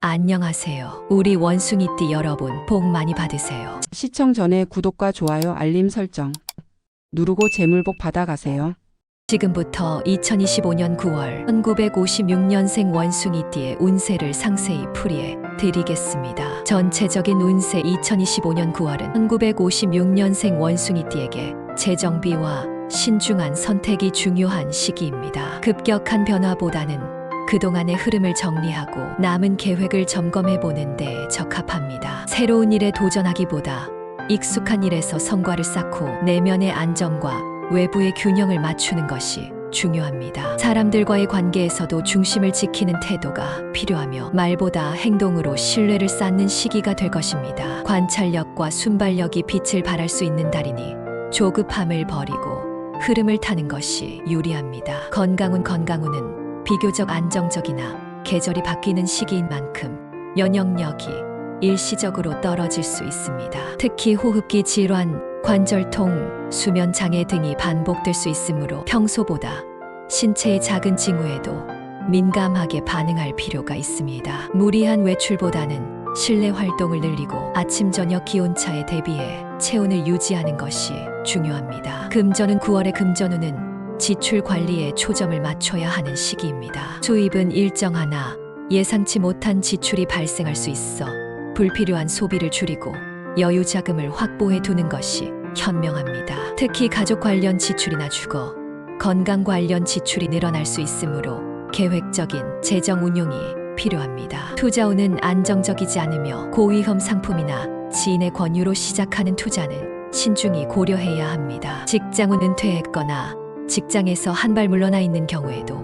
안녕하세요. 우리 원숭이띠 여러분, 복 많이 받으세요. 시청 전에 구독과 좋아요, 알림 설정 누르고 재물복 받아가세요. 지금부터 2025년 9월 1956년생 원숭이띠의 운세를 상세히 풀이해 드리겠습니다. 전체적인 운세 2025년 9월은 1956년생 원숭이띠에게 재정비와 신중한 선택이 중요한 시기입니다. 급격한 변화보다는 그동안의 흐름을 정리하고 남은 계획을 점검해 보는 데 적합합니다. 새로운 일에 도전하기보다 익숙한 일에서 성과를 쌓고 내면의 안정과 외부의 균형을 맞추는 것이 중요합니다. 사람들과의 관계에서도 중심을 지키는 태도가 필요하며 말보다 행동으로 신뢰를 쌓는 시기가 될 것입니다. 관찰력과 순발력이 빛을 발할 수 있는 달이니 조급함을 버리고 흐름을 타는 것이 유리합니다. 건강운은 비교적 안정적이나 계절이 바뀌는 시기인 만큼 면역력이 일시적으로 떨어질 수 있습니다. 특히 호흡기 질환, 관절통, 수면 장애 등이 반복될 수 있으므로 평소보다 신체의 작은 징후에도 민감하게 반응할 필요가 있습니다. 무리한 외출보다는 실내 활동을 늘리고 아침 저녁 기온차에 대비해 체온을 유지하는 것이 중요합니다. 금전은 9월의 금전운은 지출 관리에 초점을 맞춰야 하는 시기입니다. 수입은 일정하나 예상치 못한 지출이 발생할 수 있어 불필요한 소비를 줄이고 여유 자금을 확보해 두는 것이 현명합니다. 특히 가족 관련 지출이나 주거, 건강 관련 지출이 늘어날 수 있으므로 계획적인 재정 운용이 필요합니다. 투자운은 안정적이지 않으며 고위험 상품이나 지인의 권유로 시작하는 투자는 신중히 고려해야 합니다. 직장운 은퇴했거나 직장에서 한 발 물러나 있는 경우에도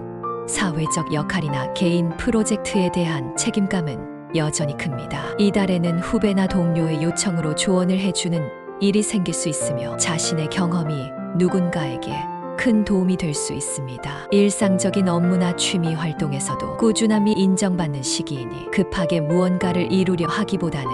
사회적 역할이나 개인 프로젝트에 대한 책임감은 여전히 큽니다. 이달에는 후배나 동료의 요청으로 조언을 해주는 일이 생길 수 있으며 자신의 경험이 누군가에게 큰 도움이 될 수 있습니다. 일상적인 업무나 취미 활동에서도 꾸준함이 인정받는 시기이니 급하게 무언가를 이루려 하기보다는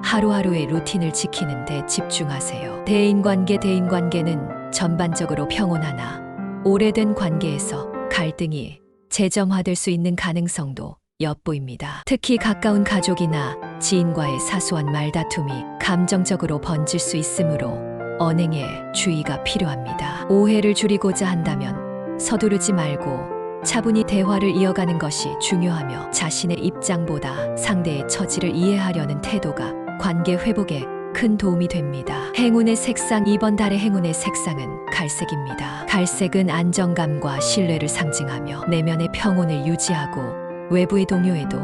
하루하루의 루틴을 지키는 데 집중하세요. 대인관계는 전반적으로 평온하나 오래된 관계에서 갈등이 재점화될 수 있는 가능성도 엿보입니다. 특히 가까운 가족이나 지인과의 사소한 말다툼이 감정적으로 번질 수 있으므로 언행에 주의가 필요합니다. 오해를 줄이고자 한다면 서두르지 말고 차분히 대화를 이어가는 것이 중요하며 자신의 입장보다 상대의 처지를 이해하려는 태도가 관계 회복에 큰 도움이 됩니다. 행운의 색상, 이번 달의 행운의 색상은 갈색입니다. 갈색은 안정감과 신뢰를 상징하며 내면의 평온을 유지하고 외부의 동요에도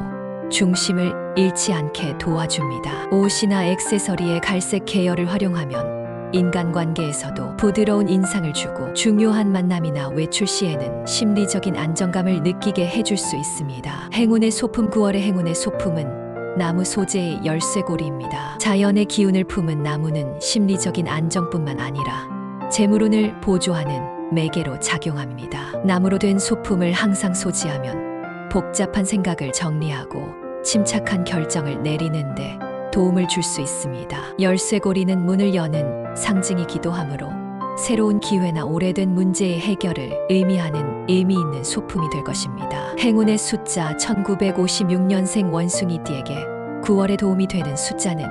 중심을 잃지 않게 도와줍니다. 옷이나 액세서리의 갈색 계열을 활용하면 인간관계에서도 부드러운 인상을 주고 중요한 만남이나 외출 시에는 심리적인 안정감을 느끼게 해줄 수 있습니다. 행운의 소품, 9월의 행운의 소품은 나무 소재의 열쇠고리입니다. 자연의 기운을 품은 나무는 심리적인 안정뿐만 아니라 재물운을 보조하는 매개로 작용합니다. 나무로 된 소품을 항상 소지하면 복잡한 생각을 정리하고 침착한 결정을 내리는데 도움을 줄 수 있습니다. 열쇠고리는 문을 여는 상징이기도 하므로 새로운 기회나 오래된 문제의 해결을 의미하는 의미 있는 소품이 될 것입니다. 행운의 숫자, 1956년생 원숭이띠에게 9월에 도움이 되는 숫자는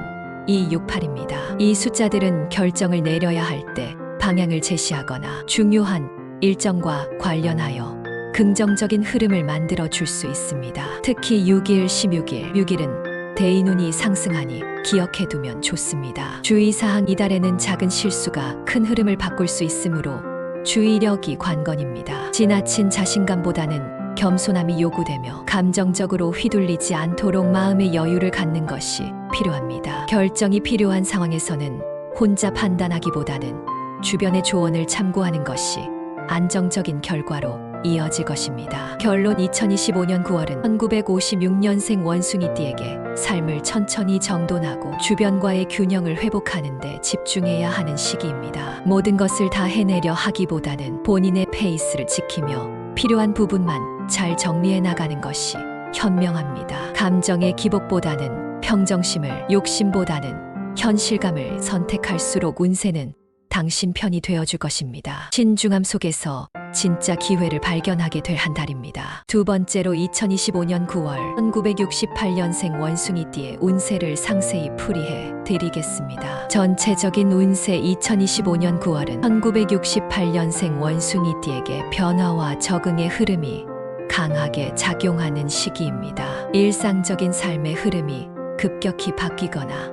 268입니다. 이 숫자들은 결정을 내려야 할 때 방향을 제시하거나 중요한 일정과 관련하여 긍정적인 흐름을 만들어 줄 수 있습니다. 특히 6일, 16일, 6일은 대인운이 상승하니 기억해두면 좋습니다. 주의사항, 이달에는 작은 실수가 큰 흐름을 바꿀 수 있으므로 주의력이 관건입니다. 지나친 자신감보다는 겸손함이 요구되며 감정적으로 휘둘리지 않도록 마음의 여유를 갖는 것이 필요합니다. 결정이 필요한 상황에서는 혼자 판단하기보다는 주변의 조언을 참고하는 것이 안정적인 결과로 이어질 것입니다. 결론, 2025년 9월은 1956년생 원숭이띠에게 삶을 천천히 정돈하고 주변과의 균형을 회복하는 데 집중해야 하는 시기입니다. 모든 것을 다 해내려 하기보다는 본인의 페이스를 지키며 필요한 부분만 잘 정리해 나가는 것이 현명합니다. 감정의 기복보다는 평정심을, 욕심보다는 현실감을 선택할수록 운세는 당신 편이 되어줄 것입니다. 신중함 속에서 진짜 기회를 발견하게 될 한 달입니다. 두 번째로 2025년 9월 1968년생 원숭이띠의 운세를 상세히 풀이해 드리겠습니다. 전체적인 운세 2025년 9월은 1968년생 원숭이띠에게 변화와 적응의 흐름이 강하게 작용하는 시기입니다. 일상적인 삶의 흐름이 급격히 바뀌거나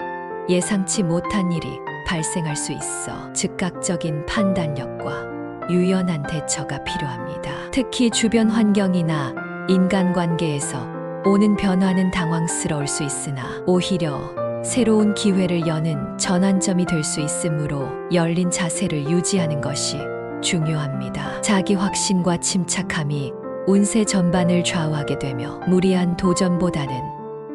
예상치 못한 일이 발생할 수 있어 즉각적인 판단력과 유연한 대처가 필요합니다. 특히 주변 환경이나 인간관계에서 오는 변화는 당황스러울 수 있으나 오히려 새로운 기회를 여는 전환점이 될 수 있으므로 열린 자세를 유지하는 것이 중요합니다. 자기 확신과 침착함이 운세 전반을 좌우하게 되며 무리한 도전보다는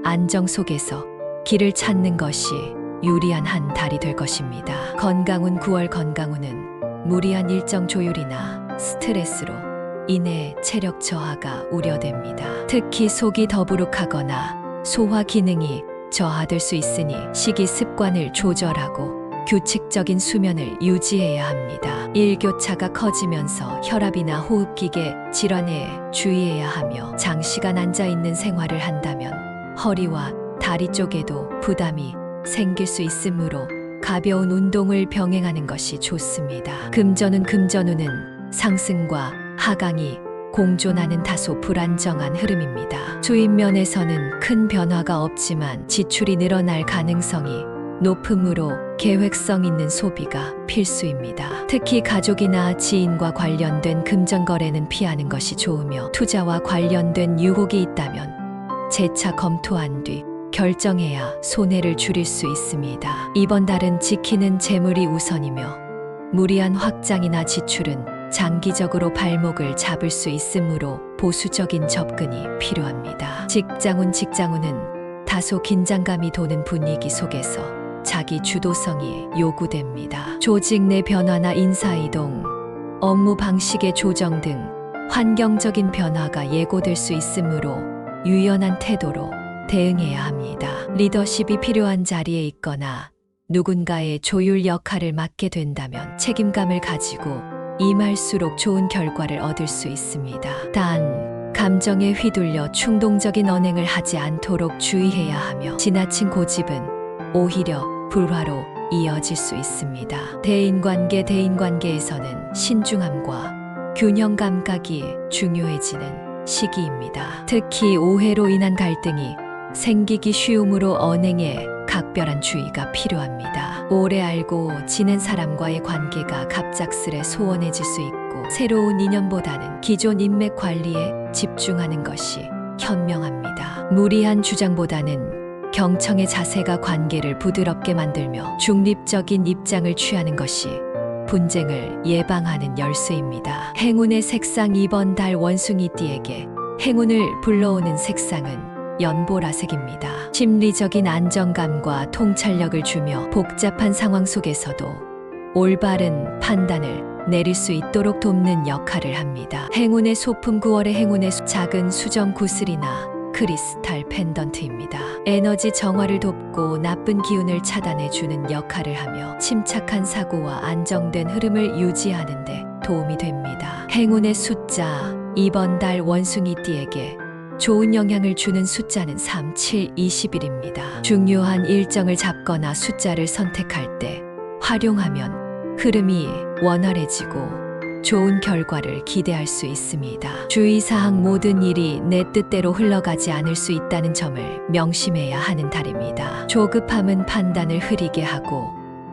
안정 속에서 길을 찾는 것이 유리한 한 달이 될 것입니다. 건강운 9월 건강운은 무리한 일정 조율이나 스트레스로 인해 체력 저하가 우려됩니다. 특히 속이 더부룩하거나 소화 기능이 저하될 수 있으니 식이 습관을 조절하고 규칙적인 수면을 유지해야 합니다. 일교차가 커지면서 혈압이나 호흡기계 질환에 주의해야 하며 장시간 앉아있는 생활을 한다면 허리와 다리 쪽에도 부담이 생길 수 있으므로 가벼운 운동을 병행하는 것이 좋습니다. 금전운은 상승과 하강이 공존하는 다소 불안정한 흐름입니다. 수입 면에서는 큰 변화가 없지만 지출이 늘어날 가능성이 높으므로 계획성 있는 소비가 필수입니다. 특히 가족이나 지인과 관련된 금전거래는 피하는 것이 좋으며 투자와 관련된 유혹이 있다면 재차 검토한 뒤 결정해야 손해를 줄일 수 있습니다. 이번 달은 지키는 재물이 우선이며 무리한 확장이나 지출은 장기적으로 발목을 잡을 수 있으므로 보수적인 접근이 필요합니다. 직장운은 다소 긴장감이 도는 분위기 속에서 자기 주도성이 요구됩니다. 조직 내 변화나 인사이동, 업무 방식의 조정 등 환경적인 변화가 예고될 수 있으므로 유연한 태도로 대응해야 합니다. 리더십이 필요한 자리에 있거나 누군가의 조율 역할을 맡게 된다면 책임감을 가지고 임할수록 좋은 결과를 얻을 수 있습니다. 단, 감정에 휘둘려 충동적인 언행을 하지 않도록 주의해야 하며 지나친 고집은 오히려 불화로 이어질 수 있습니다. 대인관계에서는 신중함과 균형 감각이 중요해지는 시기입니다. 특히 오해로 인한 갈등이 생기기 쉬우므로 언행에 각별한 주의가 필요합니다. 오래 알고 지낸 사람과의 관계가 갑작스레 소원해질 수 있고 새로운 인연보다는 기존 인맥 관리에 집중하는 것이 현명합니다. 무리한 주장보다는 경청의 자세가 관계를 부드럽게 만들며 중립적인 입장을 취하는 것이 분쟁을 예방하는 열쇠입니다. 행운의 색상 이번 달 원숭이띠에게 행운을 불러오는 색상은 연보라색입니다. 심리적인 안정감과 통찰력을 주며 복잡한 상황 속에서도 올바른 판단을 내릴 수 있도록 돕는 역할을 합니다. 행운의 소품 9월의 행운의 작은 수정 구슬이나 크리스탈 펜던트입니다. 에너지 정화를 돕고 나쁜 기운을 차단해주는 역할을 하며 침착한 사고와 안정된 흐름을 유지하는 데 도움이 됩니다. 행운의 숫자 이번 달 원숭이띠에게 좋은 영향을 주는 숫자는 3, 7, 20일입니다. 중요한 일정을 잡거나 숫자를 선택할 때 활용하면 흐름이 원활해지고 좋은 결과를 기대할 수 있습니다. 주의사항 모든 일이 내 뜻대로 흘러가지 않을 수 있다는 점을 명심해야 하는 달입니다. 조급함은 판단을 흐리게 하고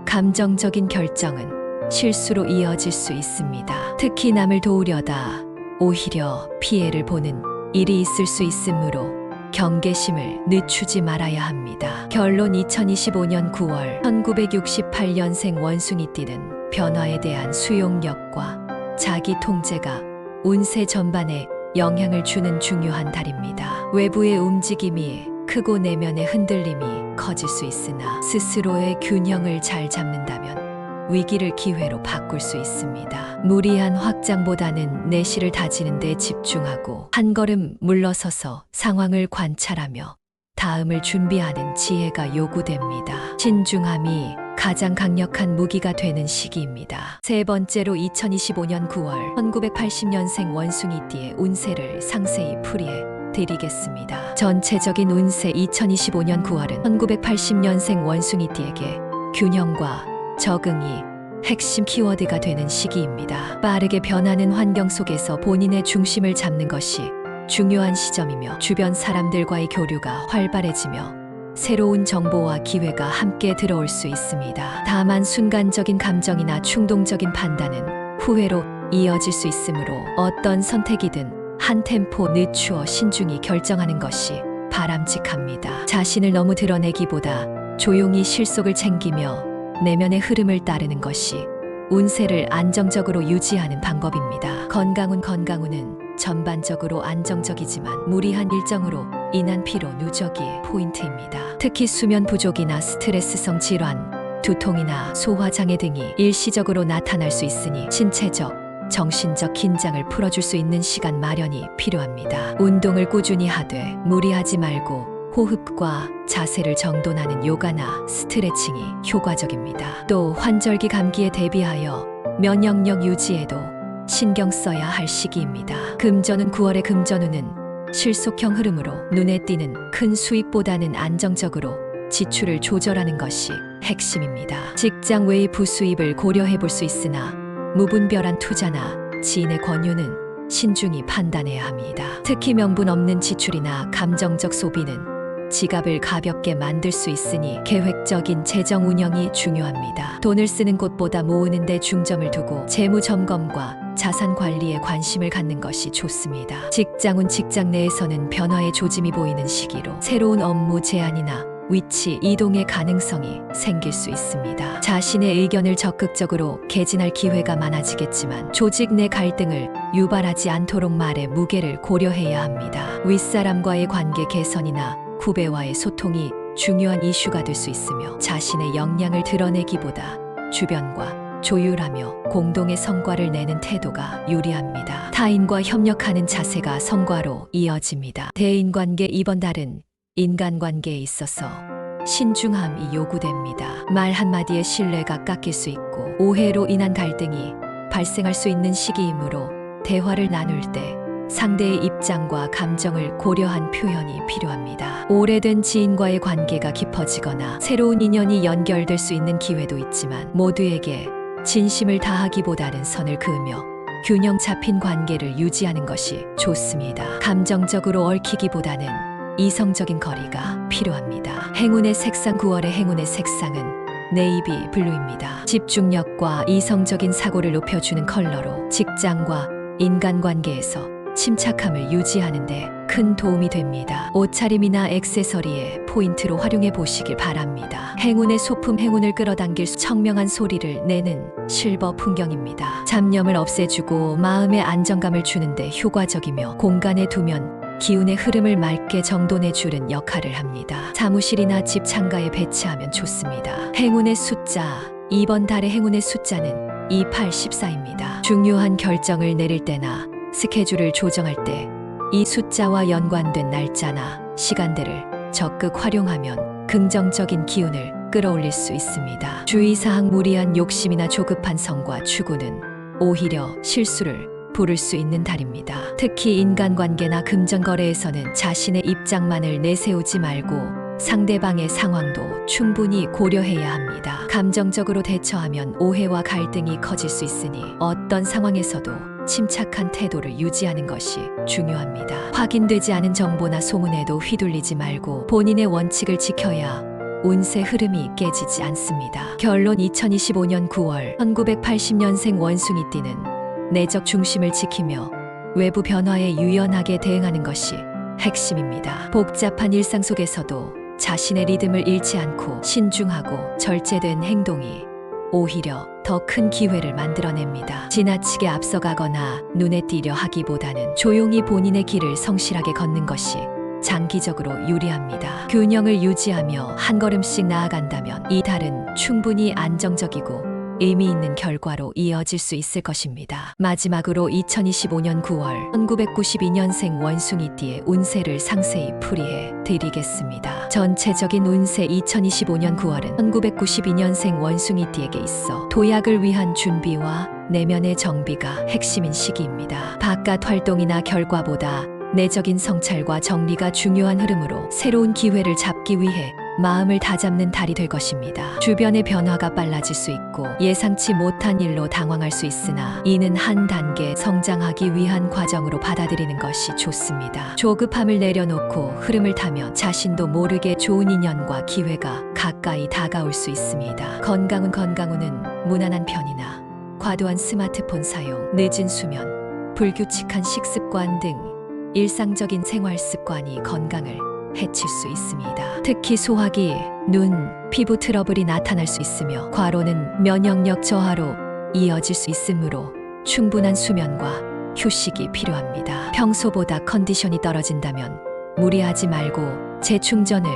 감정적인 결정은 실수로 이어질 수 있습니다. 특히 남을 도우려다 오히려 피해를 보는 일이 있을 수 있으므로 경계심을 늦추지 말아야 합니다. 결론 2025년 9월 1968년생 원숭이띠는 변화에 대한 수용력과 자기 통제가 운세 전반에 영향을 주는 중요한 달입니다. 외부의 움직임이 크고 내면의 흔들림이 커질 수 있으나 스스로의 균형을 잘 잡는다면 위기를 기회로 바꿀 수 있습니다. 무리한 확장보다는 내실을 다지는 데 집중하고 한 걸음 물러서서 상황을 관찰하며 다음을 준비하는 지혜가 요구됩니다. 신중함이 가장 강력한 무기가 되는 시기입니다. 세 번째로 2025년 9월 1980년생 원숭이띠의 운세를 상세히 풀이해 드리겠습니다. 전체적인 운세 2025년 9월은 1980년생 원숭이띠에게 균형과 적응이 핵심 키워드가 되는 시기입니다. 빠르게 변하는 환경 속에서 본인의 중심을 잡는 것이 중요한 시점이며 주변 사람들과의 교류가 활발해지며 새로운 정보와 기회가 함께 들어올 수 있습니다. 다만 순간적인 감정이나 충동적인 판단은 후회로 이어질 수 있으므로 어떤 선택이든 한 템포 늦추어 신중히 결정하는 것이 바람직합니다. 자신을 너무 드러내기보다 조용히 실속을 챙기며 내면의 흐름을 따르는 것이 운세를 안정적으로 유지하는 방법입니다. 건강운은 전반적으로 안정적이지만 무리한 일정으로 인한 피로 누적이 포인트입니다. 특히 수면 부족이나 스트레스성 질환, 두통이나 소화장애 등이 일시적으로 나타날 수 있으니 신체적, 정신적 긴장을 풀어줄 수 있는 시간 마련이 필요합니다. 운동을 꾸준히 하되 무리하지 말고 호흡과 자세를 정돈하는 요가나 스트레칭이 효과적입니다. 또 환절기 감기에 대비하여 면역력 유지에도 신경 써야 할 시기입니다. 금전운 9월의 금전운은 실속형 흐름으로 눈에 띄는 큰 수익보다는 안정적으로 지출을 조절하는 것이 핵심입니다. 직장 외의 부수입을 고려해 볼 수 있으나 무분별한 투자나 지인의 권유는 신중히 판단해야 합니다. 특히 명분 없는 지출이나 감정적 소비는 지갑을 가볍게 만들 수 있으니 계획적인 재정 운영이 중요합니다. 돈을 쓰는 곳보다 모으는 데 중점을 두고 재무 점검과 자산 관리에 관심을 갖는 것이 좋습니다. 직장 내에서는 변화의 조짐이 보이는 시기로 새로운 업무 제안이나 위치 이동의 가능성이 생길 수 있습니다. 자신의 의견을 적극적으로 개진할 기회가 많아지겠지만 조직 내 갈등을 유발하지 않도록 말의 무게를 고려해야 합니다. 윗사람과의 관계 개선이나 후배와의 소통이 중요한 이슈가 될 수 있으며 자신의 역량을 드러내기보다 주변과 조율하며 공동의 성과를 내는 태도가 유리합니다. 타인과 협력하는 자세가 성과로 이어집니다. 대인관계 이번 달은 인간관계에 있어서 신중함이 요구됩니다. 말 한마디에 신뢰가 깎일 수 있고 오해로 인한 갈등이 발생할 수 있는 시기이므로 대화를 나눌 때 상대의 입장과 감정을 고려한 표현이 필요합니다. 오래된 지인과의 관계가 깊어지거나 새로운 인연이 연결될 수 있는 기회도 있지만 모두에게 진심을 다하기보다는 선을 그으며 균형 잡힌 관계를 유지하는 것이 좋습니다. 감정적으로 얽히기보다는 이성적인 거리가 필요합니다. 행운의 색상 9월의 행운의 색상은 네이비 블루입니다. 집중력과 이성적인 사고를 높여주는 컬러로 직장과 인간관계에서 침착함을 유지하는 데 큰 도움이 됩니다. 옷차림이나 액세서리에 포인트로 활용해 보시길 바랍니다. 행운의 소품 행운을 끌어당길 청명한 소리를 내는 실버 풍경입니다. 잡념을 없애주고 마음의 안정감을 주는데 효과적이며 공간에 두면 기운의 흐름을 맑게 정돈해 주는 역할을 합니다. 사무실이나 집 창가에 배치하면 좋습니다. 행운의 숫자 이번 달의 행운의 숫자는 2814입니다. 중요한 결정을 내릴 때나 스케줄을 조정할 때 이 숫자와 연관된 날짜나 시간대를 적극 활용하면 긍정적인 기운을 끌어올릴 수 있습니다. 주의사항 무리한 욕심이나 조급한 성과 추구는 오히려 실수를 부를 수 있는 달입니다. 특히 인간관계나 금전거래에서는 자신의 입장만을 내세우지 말고 상대방의 상황도 충분히 고려해야 합니다. 감정적으로 대처하면 오해와 갈등이 커질 수 있으니 어떤 상황에서도 침착한 태도를 유지하는 것이 중요합니다. 확인되지 않은 정보나 소문에도 휘둘리지 말고 본인의 원칙을 지켜야 운세 흐름이 깨지지 않습니다. 결론 2025년 9월 1980년생 원숭이띠는 내적 중심을 지키며 외부 변화에 유연하게 대응하는 것이 핵심입니다. 복잡한 일상 속에서도 자신의 리듬을 잃지 않고 신중하고 절제된 행동이 오히려 더 큰 기회를 만들어냅니다. 지나치게 앞서가거나 눈에 띄려 하기보다는 조용히 본인의 길을 성실하게 걷는 것이 장기적으로 유리합니다. 균형을 유지하며 한 걸음씩 나아간다면 이 달은 충분히 안정적이고 의미 있는 결과로 이어질 수 있을 것입니다. 마지막으로 2025년 9월 1992년생 원숭이띠의 운세를 상세히 풀이해 드리겠습니다. 전체적인 운세 2025년 9월은 1992년생 원숭이띠에게 있어 도약을 위한 준비와 내면의 정비가 핵심인 시기입니다. 바깥 활동이나 결과보다 내적인 성찰과 정리가 중요한 흐름으로 새로운 기회를 잡기 위해 마음을 다잡는 달이 될 것입니다. 주변의 변화가 빨라질 수 있고 예상치 못한 일로 당황할 수 있으나 이는 한 단계 성장하기 위한 과정으로 받아들이는 것이 좋습니다. 조급함을 내려놓고 흐름을 타면 자신도 모르게 좋은 인연과 기회가 가까이 다가올 수 있습니다. 건강운은 무난한 편이나 과도한 스마트폰 사용, 늦은 수면, 불규칙한 식습관 등 일상적인 생활 습관이 건강을 해칠 수 있습니다. 특히 소화기, 눈, 피부 트러블이 나타날 수 있으며 과로는 면역력 저하로 이어질 수 있으므로 충분한 수면과 휴식이 필요합니다. 평소보다 컨디션이 떨어진다면 무리하지 말고 재충전을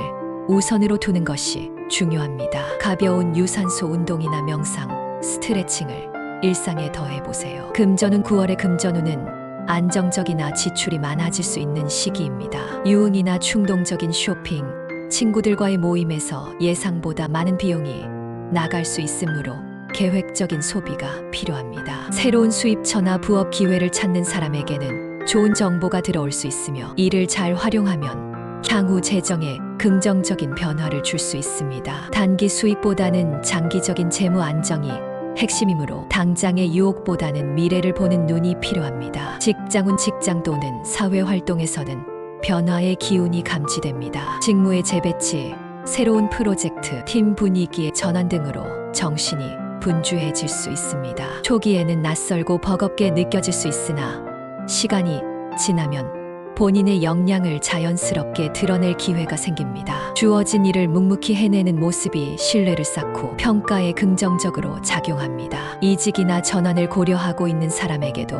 우선으로 두는 것이 중요합니다. 가벼운 유산소 운동이나 명상, 스트레칭을 일상에 더해보세요. 금전운 9월의 금전운은 안정적이나 지출이 많아질 수 있는 시기입니다. 유흥이나 충동적인 쇼핑, 친구들과의 모임에서 예상보다 많은 비용이 나갈 수 있으므로 계획적인 소비가 필요합니다. 새로운 수입처나 부업 기회를 찾는 사람에게는 좋은 정보가 들어올 수 있으며 이를 잘 활용하면 향후 재정에 긍정적인 변화를 줄 수 있습니다. 단기 수익보다는 장기적인 재무 안정이 핵심이므로 당장의 유혹보다는 미래를 보는 눈이 필요합니다. 직장운 직장 또는 사회 활동에서는 변화의 기운이 감지됩니다. 직무의 재배치, 새로운 프로젝트, 팀 분위기의 전환 등으로 정신이 분주해질 수 있습니다. 초기에는 낯설고 버겁게 느껴질 수 있으나 시간이 지나면 본인의 역량을 자연스럽게 드러낼 기회가 생깁니다. 주어진 일을 묵묵히 해내는 모습이 신뢰를 쌓고 평가에 긍정적으로 작용합니다. 이직이나 전환을 고려하고 있는 사람에게도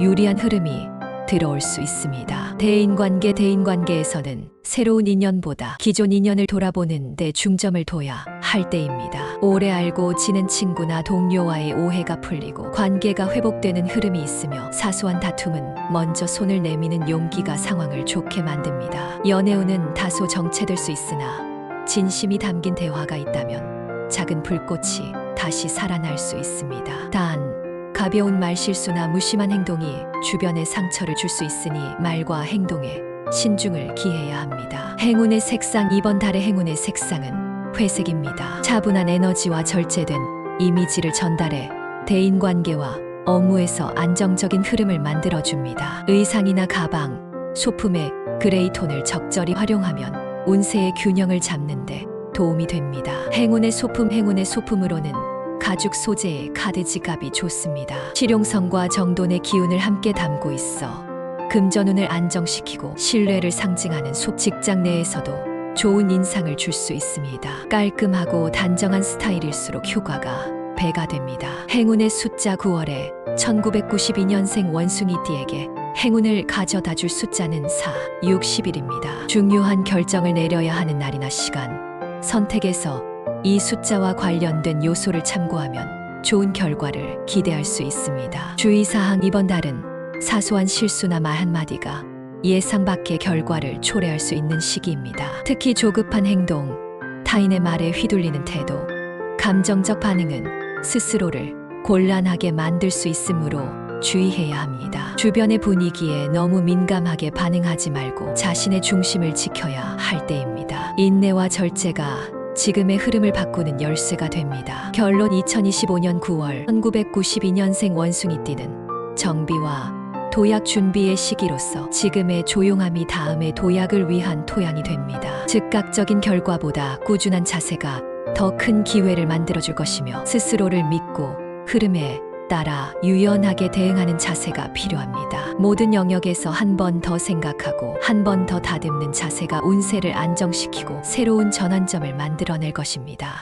유리한 흐름이 들어올 수 있습니다. 대인관계에서는 새로운 인연보다 기존 인연을 돌아보는 데 중점을 둬야 할 때입니다. 오래 알고 지낸 친구나 동료와의 오해가 풀리고 관계가 회복되는 흐름이 있으며 사소한 다툼은 먼저 손을 내미는 용기가 상황을 좋게 만듭니다. 연애운은 다소 정체될 수 있으나 진심이 담긴 대화가 있다면 작은 불꽃이 다시 살아날 수 있습니다. 단 가벼운 말실수나 무심한 행동이 주변에 상처를 줄 수 있으니 말과 행동에 신중을 기해야 합니다. 행운의 색상, 이번 달의 행운의 색상은 회색입니다. 차분한 에너지와 절제된 이미지를 전달해 대인관계와 업무에서 안정적인 흐름을 만들어줍니다. 의상이나 가방, 소품의 그레이 톤을 적절히 활용하면 운세의 균형을 잡는 데 도움이 됩니다. 행운의 소품으로는 가죽 소재의 카드 지갑이 좋습니다. 실용성과 정돈의 기운을 함께 담고 있어 금전운을 안정시키고 신뢰를 상징하는 직장 내에서도 좋은 인상을 줄 수 있습니다. 깔끔하고 단정한 스타일일수록 효과가 배가 됩니다. 행운의 숫자 9월에 1992년생 원숭이띠에게 행운을 가져다 줄 숫자는 4, 60일입니다. 중요한 결정을 내려야 하는 날이나 시간, 선택에서 이 숫자와 관련된 요소를 참고하면 좋은 결과를 기대할 수 있습니다. 주의사항, 이번 달은 사소한 실수나 말 한마디가 예상 밖의 결과를 초래할 수 있는 시기입니다. 특히 조급한 행동, 타인의 말에 휘둘리는 태도, 감정적 반응은 스스로를 곤란하게 만들 수 있으므로 주의해야 합니다. 주변의 분위기에 너무 민감하게 반응하지 말고 자신의 중심을 지켜야 할 때입니다. 인내와 절제가 지금의 흐름을 바꾸는 열쇠가 됩니다. 결론, 2025년 9월 1992년생 원숭이띠는 정비와 도약 준비의 시기로서 지금의 조용함이 다음의 도약을 위한 토양이 됩니다. 즉각적인 결과보다 꾸준한 자세가 더 큰 기회를 만들어줄 것이며 스스로를 믿고 흐름에 따라 유연하게 대응하는 자세가 필요합니다. 모든 영역에서 한 번 더 생각하고 한 번 더 다듬는 자세가 운세를 안정시키고 새로운 전환점을 만들어낼 것입니다.